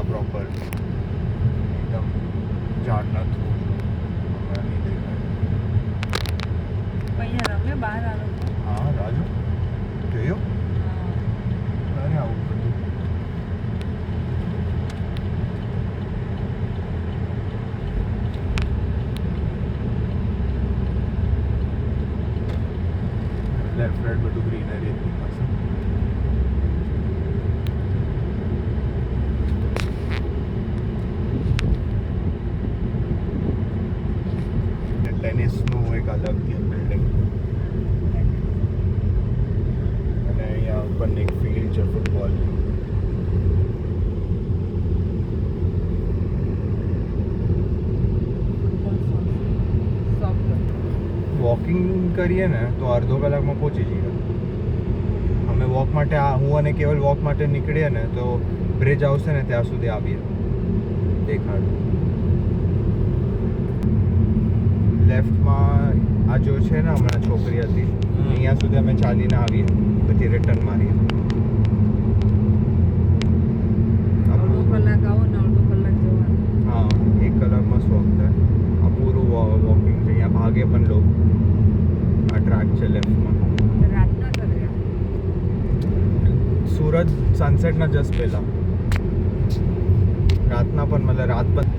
હતા પ્રોપર એકદમ ઝાડના થ્રુ હમણાં નહીં દેખાય. અહીંયા રમે બહાર આ લોકો. હા રાજુ જોયો અરે આવું બધું લેફ્ટ રાઈટ બધું ગ્રીનરી હતી પાસે. ટેનિસનું એક અલગ બિલ્ડિંગ અને અહીંયા ઉપર એક ફિલ્ડ છે ફૂટબોલ. વોકિંગ કરીએ ને તો અડધો કલાકમાં પહોંચી જઈએ. અમે વોક માટે હું અને કેવલ વોક માટે નીકળીએ ને તો બ્રિજ આવશે ને ત્યાં સુધી આવીએ. દેખાડું લેફ્ટમાં આ જો છે ને હમણાં છોકરી હતી અહીંયા સુધી અમે ચાલીને આવીએ પછી રિટર્ન મારીએ. અડધો કલાક આવો ને અડધો કલાક જવાનું. હા 1 કલાકમાં વોક થાય. આ પૂરું વોકિંગ છે. અહીંયા ભાગે પણ લોકો. આ ટ્રેક છે લેફ્ટમાં. રાતના કરે સુરત સનસેટના જસ્ટ પહેલા રાતના પણ મતલબ રાત પણ